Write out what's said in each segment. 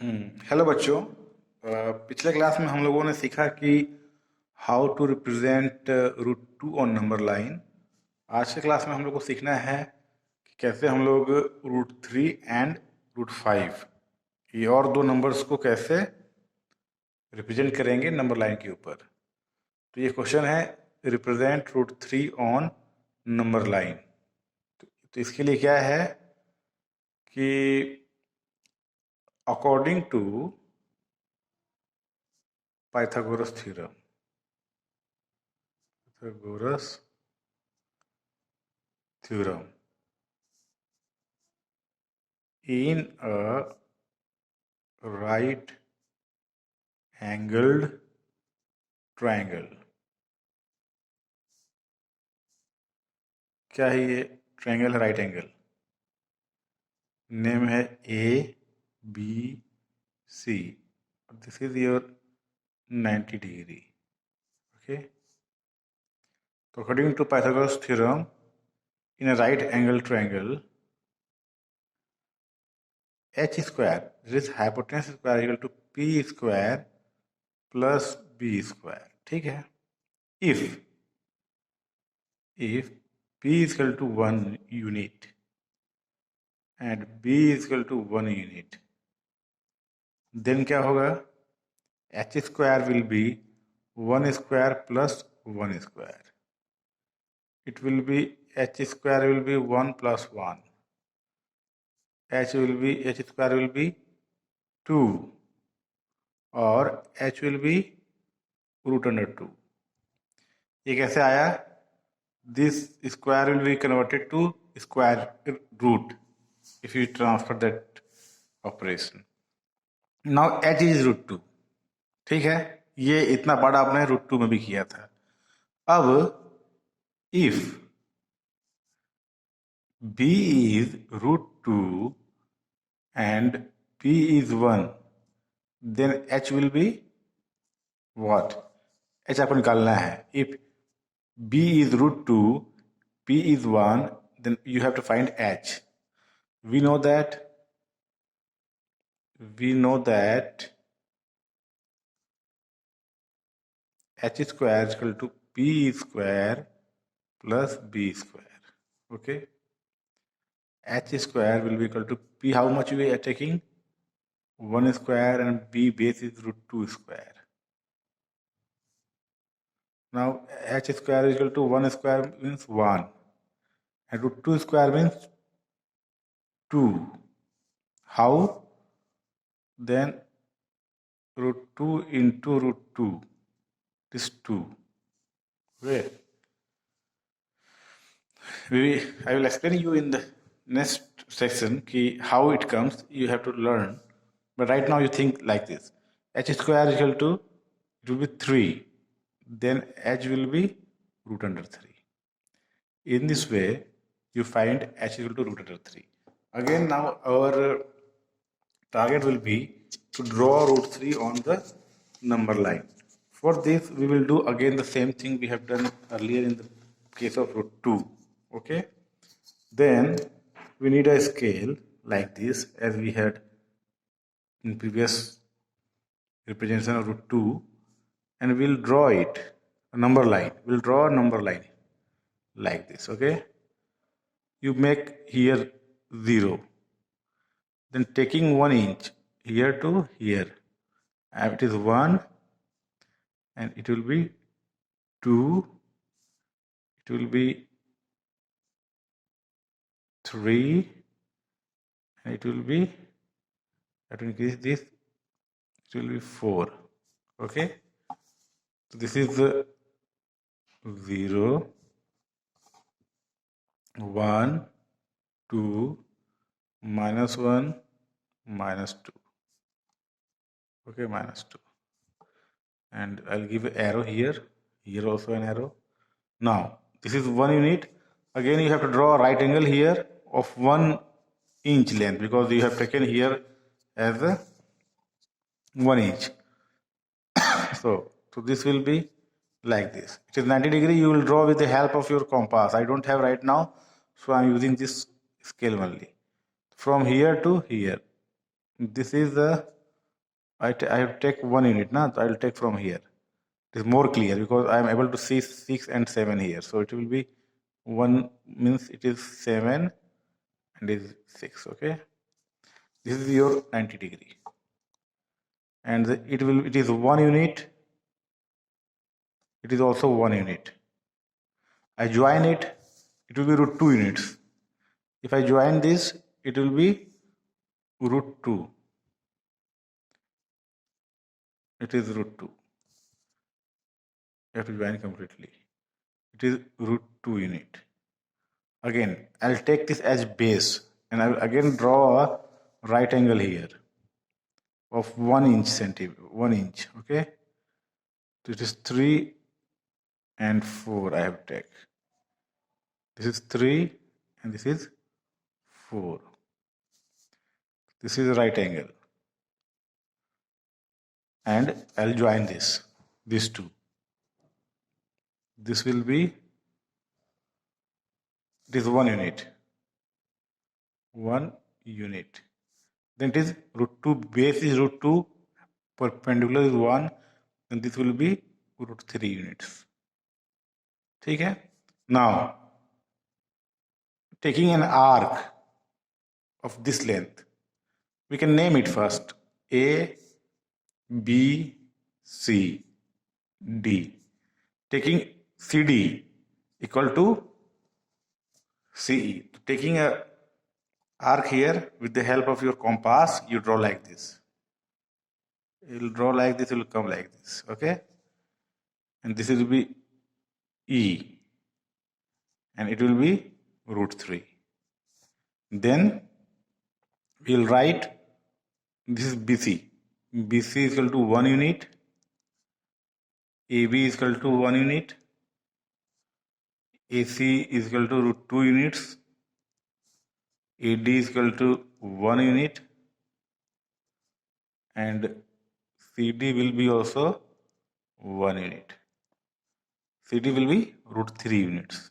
Hello बच्चों। पिछले class में हम लोगों ने सीखा कि how to represent root two on number line. आज के क्लास में हम लोग को सीखना है कि कैसे हम लोग root three and root five ये और दो नंबर्स को कैसे रिप्रेजेंट करेंगे नंबर लाइन के ऊपर। तो ये क्वेश्चन है, represent root three on number line. तो इसके लिए क्या है कि according to Pythagoras theorem, Pythagoras theorem, in a right angled triangle, क्या है ये ट्रायंगल है? Right angle. नेम है A B C, this is your 90 degree. Okay, तो according to Pythagoras theorem, in a right angle triangle h square, that is hypotenuse square, equal to p square plus b square। ठीक है, if p is equal to 1 unit and b is equal to 1 unit, then क्या होगा? h square will be 1 square plus 1 square. It will be h square will be 1 plus 1. h square will be 2 और h will be root under 2. ये कैसे आया? This square will be converted to square root if you transfer that operation. Now h is root 2. ठीक है, ये इतना बड़ा आपने रूट टू में भी किया था। अब if b is root 2 and p is 1, then h will be what? h आपको निकालना है। if b is root 2, p is 1, then you have to find h. we know that h square is equal to p square plus b square. Okay, h square will be equal to p. How much we are taking? 1 square, and b base is root 2 square. Now h square is equal to 1 square means 1 and root 2 square means 2. How? Then root 2 into root 2 is 2. Okay. I will explain you in the next section how it comes. You have to learn. But right now you think like this. H square is equal to, it will be 3. Then h will be root under 3. In this way, you find h equal to root under 3. Again, now our target will be to draw root 3 on the number line. For this, we will do again the same thing we have done earlier in the case of root 2. Okay. Then we need a scale like this, as we had in previous representation of root 2, and we'll draw it, a number line. We'll draw a number line like this. Okay. You make here 0. Then taking 1 inch here to here, it is 1, and it will be 2, it will be 3, and it will be, that will increase this, it will be 4. Okay, so this is the 0, 1, 2, minus 1, minus 2. Okay, minus 2. And I'll give an arrow here also an arrow. Now this is 1 unit. Again you have to draw a right angle here of 1 inch length, because you have taken here as a 1 inch. so this will be like this. It is 90 degree. You will draw with the help of your compass. I don't have right now, so I am using this scale only. From here to here, this is the I have to take 1 unit, na? So I will take from here. It is more clear because I am able to see 6 and 7 here. So it will be 1 means it is 7 and is 6. Okay. This is your 90 degree. And it is 1 unit. It is also 1 unit. I join it, it will be root 2 units. If I join this, it will be root 2. It is root 2. You have to join completely. It is root 2 unit. Again, I'll take this as base and I will again draw a right angle here of 1 inch centimeter, 1 inch. Okay. So it is 3 and 4 I have to take. This is 3 and this is 4. This is a right angle. And I'll join these two. This will be, it is 1 unit. 1 unit. Then it is root 2, base is root 2, perpendicular is 1, then this will be root 3 units. Okay? Now, taking an arc of this length, we can name it first A, B, C, D. Taking CD equal to CE. Taking a arc here with the help of your compass, you draw like this. You will draw like this, it will come like this. Okay? And this will be E. And it will be root 3. Then we will write, this is BC. BC is equal to 1 unit. AB is equal to 1 unit. AC is equal to root 2 units. AD is equal to 1 unit. And CD will be also 1 unit. CD will be root 3 units.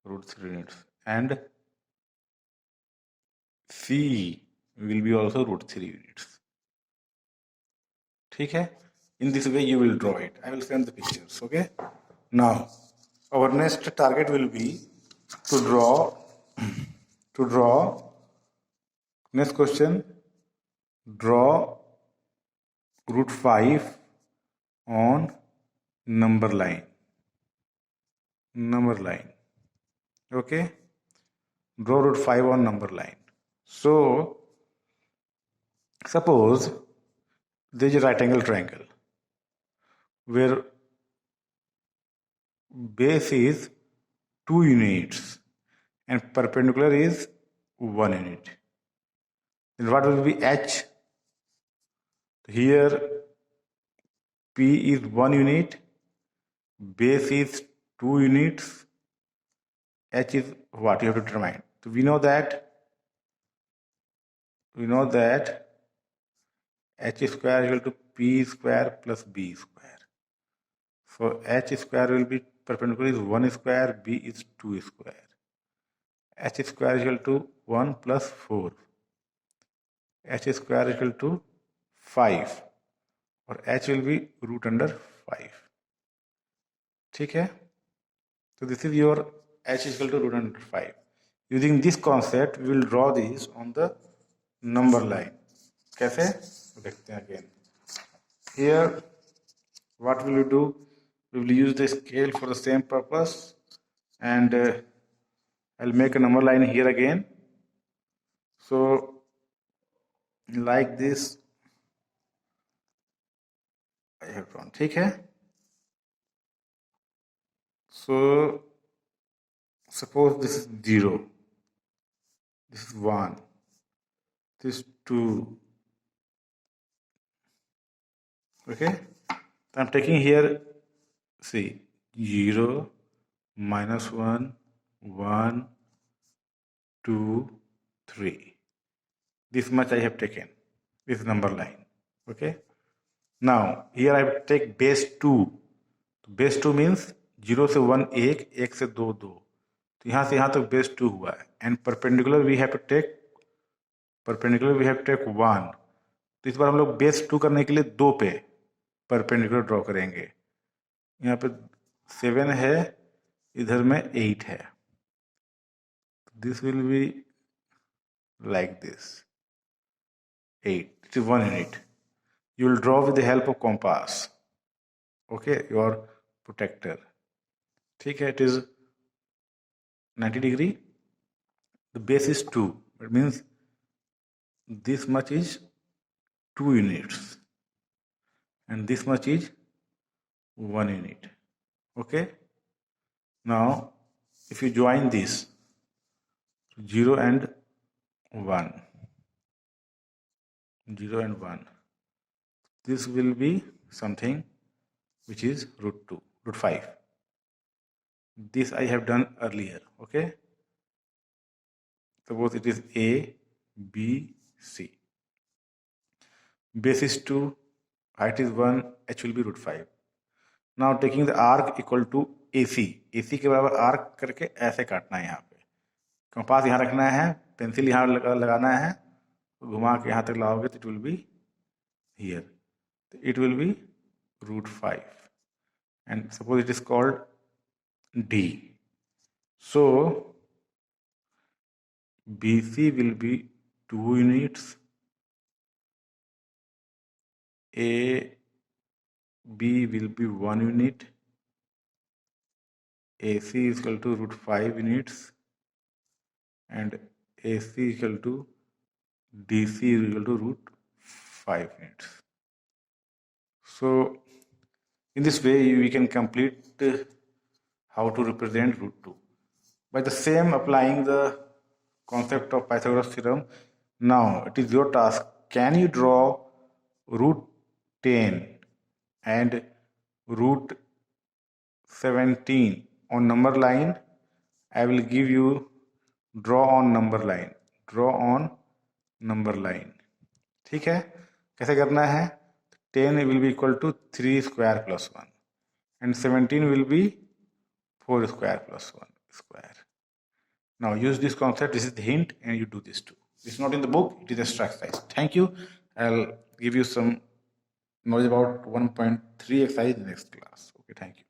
Root 3 units. And CE will be also root 3 units. Okay? In this way you will draw it. I will send the pictures. Okay? Now, our next target will be to draw next question, draw root 5 on number line. Okay? Draw root 5 on number line. So, suppose there is a right angle triangle where base is 2 units and perpendicular is 1 unit. Then what will be H? Here P is 1 unit, base is 2 units, H is what you have to determine. So we know that H square is equal to P square plus B square. So H square will be perpendicular is 1 square, B is 2 square. H square is equal to 1 plus 4. H square is equal to 5. और H will be root under 5. ठीक है? So this is your H is equal to root under 5. Using this concept, we will draw this on the number line. कैसे? देखते हैं again. Here, what will you do? We will use the scale for the same purpose, and I'll make a number line here again. So, like this, I have drawn. ठीक है? So, suppose this is 0, this is 1, this is 2. Okay? So I'm taking here, see, 0, -1, 1, 2, 3. This much I have taken, this number line. Okay? Now, here I will take base 2. Base 2 means 0 से 1 1, 1 से 2 2. तो यहाँ से यहाँ तक base 2 हुआ है. And perpendicular we have to take 1. तो इस बार हम लोग बेस 2 करने के लिए 2 पे परपेंडिकुलर ड्रॉ करेंगे। यहाँ पे 7 है, इधर में 8 है। This will be like this 8, it is 1 unit. You will draw with the help of compass. Okay, your protector. ठीक है, it is 90 degree. The base is 2. It means this much is 2 units and this much is 1 unit. Okay. Now, if you join this 0 and 1, 0 and 1, this will be something which is root 2, root 5. This I have done earlier. Okay. Suppose it is A, B, C. Base is 2, height is 1, h will be root 5. Now taking the arc equal to AC. AC के बराबर arc करके ऐसे काटना है। यहाँ पे compass यहाँ रखना है, पेंसिल यहाँ लगाना है, घुमा के यहाँ तक लाओगे तो it will be here. It will be root 5. And suppose it is called D. So BC will be 2 units, AB will be 1 unit, AC is equal to root 5 units, and AC is equal to DC is equal to root 5 units. So in this way we can complete how to represent root 2. By the same applying the concept of Pythagoras theorem, now it is your task. Can you draw root 10 and root 17 on number line? I will give you draw on number line. Draw on number line. ठीक है, कैसे करना है? 10 will be equal to 3 square plus 1 and 17 will be 4 square plus 1 square. Now use this concept. This is the hint and you do this too. This is not in the book, it is extra exercise. Thank you. I'll give you some knowledge about 1.3 exercise in the next class. Okay, thank you.